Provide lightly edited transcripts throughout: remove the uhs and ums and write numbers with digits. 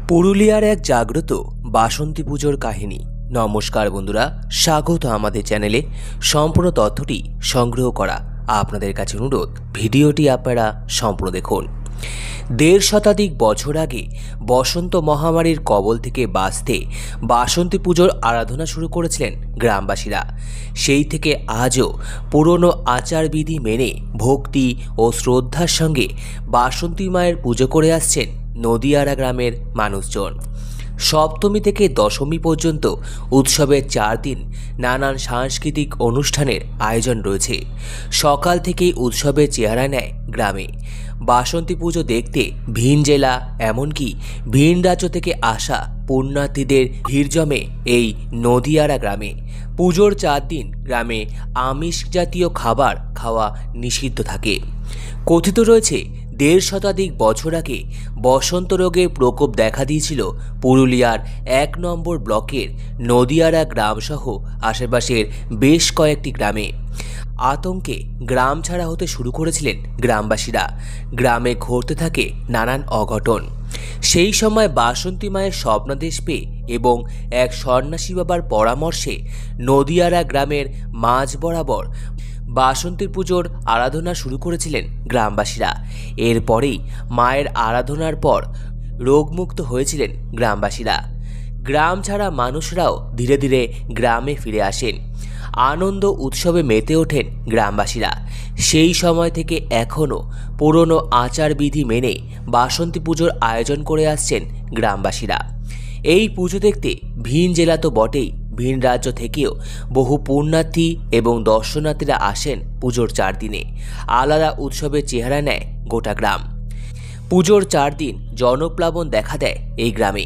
পুরুলিয়ার এক জাগ্রত বাসন্তী পুজোর কাহিনী। নমস্কার বন্ধুরা, স্বাগত আমাদের চ্যানেলে। সম্পূর্ণ তথ্যটি সংগ্রহ করা আপনাদের কাছে অনুরোধ, ভিডিওটি আপনারা সম্পূর্ণ দেখুন। ১.৫ শতাধিক বছর আগে বসন্ত মহামারীর কবল থেকে বাঁচতে বাসন্তী পুজোর আরাধনা শুরু করেছিলেন গ্রামবাসীরা। সেই থেকে আজও পুরনো আচারবিধি মেনে ভক্তি ও শ্রদ্ধার সঙ্গে বাসন্তী মায়ের পুজো করে আসছেন নদিয়ারা গ্রামের মানুষজন। সপ্তমী থেকে দশমী পর্যন্ত উৎসবের ৪ দিন নানান সাংস্কৃতিক অনুষ্ঠানের আয়োজন রয়েছে। সকাল থেকেই উৎসবের চেহারা নেয় গ্রামে। বাসন্তী পুজো দেখতে ভিন জেলা এমনকি ভিন রাজ্য থেকে আসা পুণ্যার্থীদের ভিড় জমে এই নদিয়ারা গ্রামে। পুজোর ৪ দিন গ্রামে আমিষ জাতীয় খাবার খাওয়া নিষিদ্ধ থাকে। কথিত রয়েছে ১.৫ শতাধিক বছর আগে বসন্ত রোগের প্রকোপ দেখা দিয়েছিল পুরুলিয়ার ১ নম্বর ব্লকের নদিয়ারা গ্রামসহ আশেপাশের বেশ কয়েকটি গ্রামে। আতঙ্কে গ্রাম ছাড়া হতে শুরু করেছিলেন গ্রামবাসীরা। গ্রামে ঘটতে থাকে নানান অঘটন। সেই সময় বাসন্তী মায়ের স্বপ্নাদেশ পেয়ে এবং এক সন্ন্যাসী বাবার পরামর্শে নদিয়ারা গ্রামের মাঝ বরাবর বাসন্তী পুজোর আরাধনা শুরু করেছিলেন গ্রামবাসীরা। এরপরেই মায়ের আরাধনার পর রোগমুক্ত হয়েছিলেন গ্রামবাসীরা। গ্রাম ছাড়া মানুষরাও ধীরে ধীরে গ্রামে ফিরে আসেন। আনন্দ উৎসবে মেতে ওঠেন গ্রামবাসীরা। সেই সময় থেকে এখনও পুরনো আচারবিধি মেনে বাসন্তী পুজোর আয়োজন করে আসছেন গ্রামবাসীরা। এই পুজো দেখতে ভিন জেলা তো বটেই, ভিন রাজ্য থেকেও বহু পুণ্যার্থী এবং দর্শনার্থীরা আসেন পুজোর ৪ দিনে। আলাদা উৎসবের চেহারা নেয় গোটা গ্রাম। পুজোর ৪ দিন জনপ্লাবন দেখা দেয় এই গ্রামে।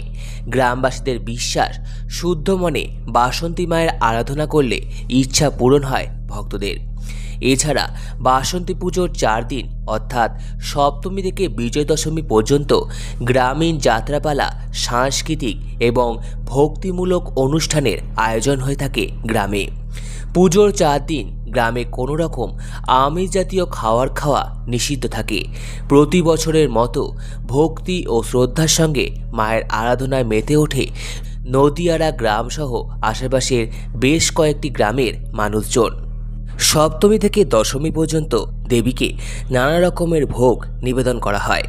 গ্রামবাসীদের বিশ্বাস, শুদ্ধ মনে বাসন্তী মায়ের আরাধনা করলে ইচ্ছা পূরণ হয় ভক্তদের। এছাড়া বাসন্তী পুজোর ৪ দিন অর্থাৎ সপ্তমী থেকে বিজয় দশমী পর্যন্ত গ্রামীণ যাত্রাপালা, সাংস্কৃতিক এবং ভক্তিমূলক অনুষ্ঠানের আয়োজন হয়ে থাকে গ্রামে। পুজোর ৪ দিন গ্রামে কোনো রকম আমিষ জাতীয় খাওয়ার খাওয়া নিষিদ্ধ থাকে। প্রতি বছরের মতো ভক্তি ও শ্রদ্ধার সঙ্গে মায়ের আরাধনায় মেতে ওঠে নদিয়ারা গ্রামসহ আশেপাশের বেশ কয়েকটি গ্রামের মানুষজন। সপ্তমী থেকে দশমী পর্যন্ত দেবীকে নানা রকমের ভোগ নিবেদন করা হয়।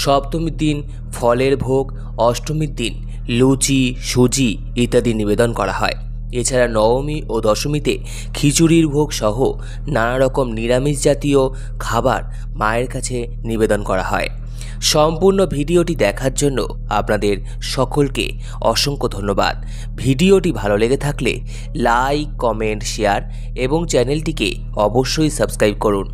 সপ্তমীর দিন ফলের ভোগ, অষ্টমীর দিন লুচি, সুজি ইত্যাদি নিবেদন করা হয়। এছাড়া নবমী ও দশমীতে খিচুড়ির ভোগ সহ নানা রকম নিরামিষ জাতীয় খাবার মায়ের কাছে নিবেদন করা হয়। সম্পূর্ণ ভিডিওটি দেখার জন্য আপনাদের সকলকে অসংখ্য ধন্যবাদ। ভিডিওটি ভালো লেগে থাকলে লাইক, কমেন্ট, শেয়ার এবং চ্যানেলটিকে অবশ্যই সাবস্ক্রাইব করুন।